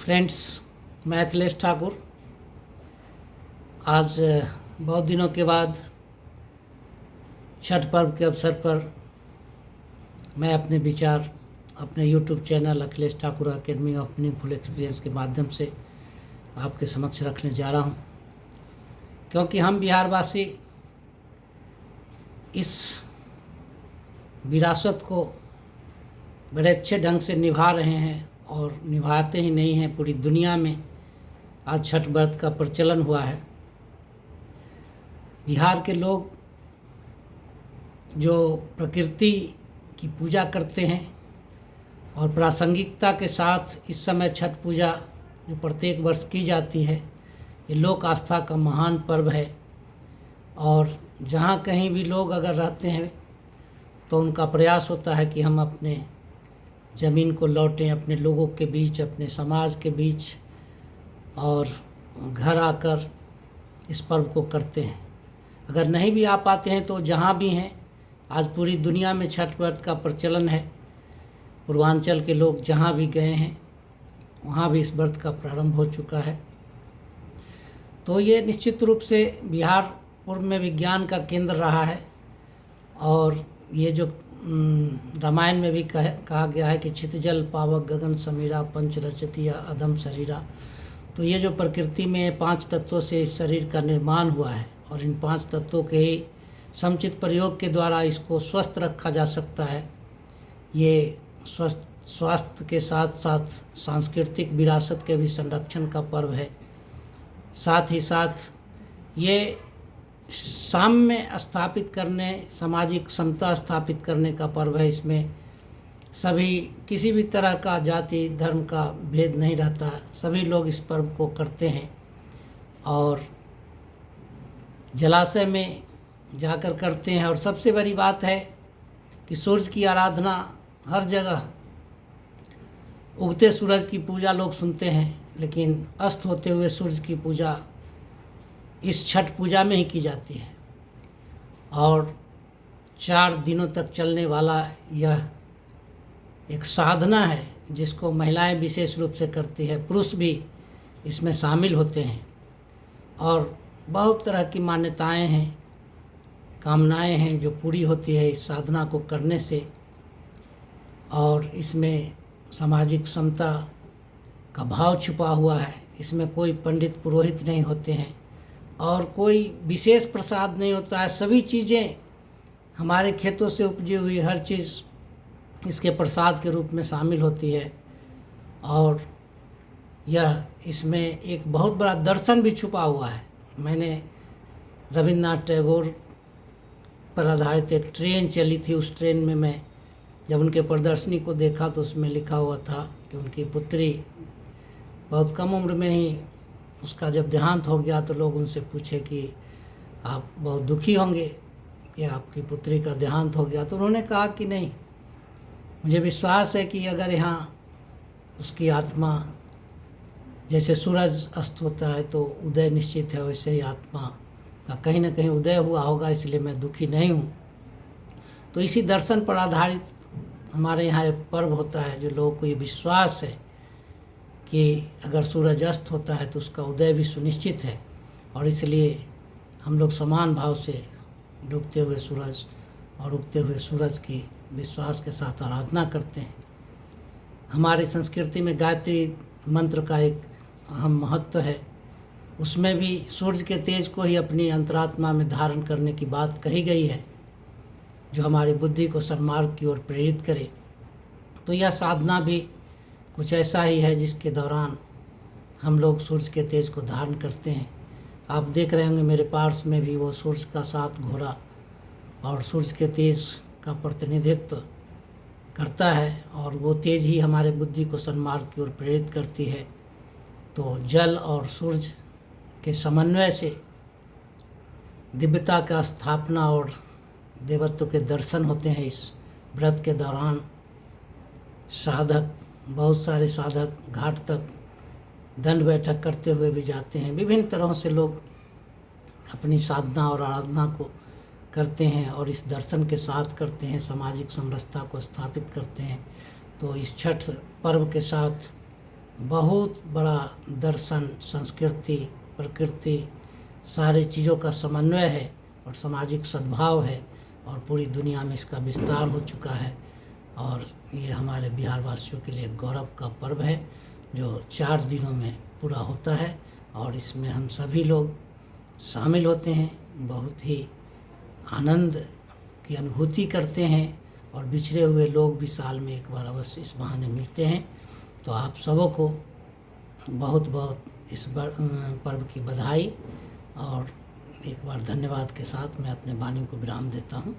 Friends, मैं अखिलेश ठाकुर आज बहुत दिनों के बाद छठ पर्व के अवसर पर मैं अपने विचार अपने YouTube channel Akhilesh Thakur academy of meaningful experience के माध्यम से आपके समक्ष रखने जा रहा हूं, क्योंकि हम बिहारवासी इस विरासत को बड़े अच्छे ढंग से निभा रहे हैं और निभाते ही नहीं हैं। पूरी दुनिया में आज छठ व्रत का प्रचलन हुआ है। बिहार के लोग जो प्रकृति की पूजा करते हैं और प्रासंगिकता के साथ इस समय छठ पूजा जो प्रत्येक वर्ष की जाती है, ये लोक आस्था का महान पर्व है। और जहाँ कहीं भी लोग अगर रहते हैं तो उनका प्रयास होता है कि हम अपने ज़मीन को लौटें, अपने लोगों के बीच, अपने समाज के बीच, और घर आकर इस पर्व को करते हैं। अगर नहीं भी आ पाते हैं तो जहाँ भी हैं, आज पूरी दुनिया में छठ व्रत का प्रचलन है। पूर्वांचल के लोग जहाँ भी गए हैं वहाँ भी इस व्रत का प्रारंभ हो चुका है। तो ये निश्चित रूप से बिहार पूर्व में विज्ञान का केंद्र रहा है। और ये जो रामायण में भी कहा गया है कि क्षितिजल पावक गगन समीरा पंच रचतिया अधम शरीरा। तो ये जो प्रकृति में 5 तत्वों से इस शरीर का निर्माण हुआ है और इन 5 तत्वों के ही समुचित प्रयोग के द्वारा इसको स्वस्थ रखा जा सकता है। ये स्वास्थ्य के साथ साथ सांस्कृतिक विरासत के भी संरक्षण का पर्व है। साथ ही साथ ये साम्य स्थापित करने, सामाजिक समता स्थापित करने का पर्व है। इसमें सभी किसी भी तरह का जाति धर्म का भेद नहीं रहता, सभी लोग इस पर्व को करते हैं। और जलाशय में जाकर करते हैं। और सबसे बड़ी बात है कि सूरज की आराधना हर जगह, उगते सूरज की पूजा लोग सुनते हैं, लेकिन अस्त होते हुए सूरज की पूजा इस छठ पूजा में ही की जाती है। और 4 दिनों तक चलने वाला यह एक साधना है जिसको महिलाएं विशेष रूप से करती है, पुरुष भी इसमें शामिल होते हैं। और बहुत तरह की मान्यताएं हैं, कामनाएं हैं जो पूरी होती है इस साधना को करने से। और इसमें सामाजिक समता का भाव छुपा हुआ है। इसमें कोई पंडित पुरोहित नहीं होते हैं और कोई विशेष प्रसाद नहीं होता है। सभी चीज़ें हमारे खेतों से उपजी हुई हर चीज़ इसके प्रसाद के रूप में शामिल होती है। और यह इसमें एक बहुत बड़ा दर्शन भी छुपा हुआ है। मैंने रविन्द्रनाथ टैगोर पर आधारित एक ट्रेन चली थी, उस ट्रेन में मैं जब उनके प्रदर्शनी को देखा तो उसमें लिखा हुआ था कि उनकी पुत्री बहुत कम उम्र में ही उसका जब देहांत हो गया तो लोग उनसे पूछे कि आप बहुत दुखी होंगे कि आपकी पुत्री का देहांत हो गया। तो उन्होंने कहा कि नहीं, मुझे विश्वास है कि अगर यहाँ उसकी आत्मा, जैसे सूरज अस्त होता है तो उदय निश्चित है, वैसे ही आत्मा का कहीं ना कहीं उदय हुआ होगा, इसलिए मैं दुखी नहीं हूँ। तो इसी दर्शन पर आधारित हमारे यहाँ एक पर्व होता है जो लोगों को ये विश्वास है कि अगर सूरज अस्त होता है तो उसका उदय भी सुनिश्चित है। और इसलिए हम लोग समान भाव से डूबते हुए सूरज और उगते हुए सूरज की विश्वास के साथ आराधना करते हैं। हमारी संस्कृति में गायत्री मंत्र का एक अहम महत्व है। उसमें भी सूर्य के तेज को ही अपनी अंतरात्मा में धारण करने की बात कही गई है, जो हमारी बुद्धि को सन्मार्ग की ओर प्रेरित करे। तो यह साधना भी कुछ ऐसा ही है जिसके दौरान हम लोग सूर्य के तेज को धारण करते हैं। आप देख रहे होंगे मेरे पार्श्व में भी वो सूर्य का 7 घोड़ा और सूर्य के तेज का प्रतिनिधित्व करता है। और वो तेज ही हमारे बुद्धि को सन्मार्ग की ओर प्रेरित करती है। तो जल और सूर्य के समन्वय से दिव्यता का स्थापना और देवत्व के दर्शन होते हैं। इस व्रत के दौरान बहुत सारे साधक घाट तक दंड बैठक करते हुए भी जाते हैं। विभिन्न तरहों से लोग अपनी साधना और आराधना को करते हैं और इस दर्शन के साथ करते हैं, सामाजिक समरसता को स्थापित करते हैं। तो इस छठ पर्व के साथ बहुत बड़ा दर्शन, संस्कृति, प्रकृति, सारी चीज़ों का समन्वय है और सामाजिक सद्भाव है और पूरी दुनिया में इसका विस्तार हो चुका है। और ये हमारे बिहार वासियों के लिए गौरव का पर्व है जो 4 दिनों में पूरा होता है और इसमें हम सभी लोग शामिल होते हैं, बहुत ही आनंद की अनुभूति करते हैं और बिछड़े हुए लोग भी साल में एक बार अवश्य इस बहाने मिलते हैं। तो आप सबों को बहुत बहुत इस पर्व की बधाई और एक बार धन्यवाद के साथ मैं अपने वाणी को विराम देता हूँ।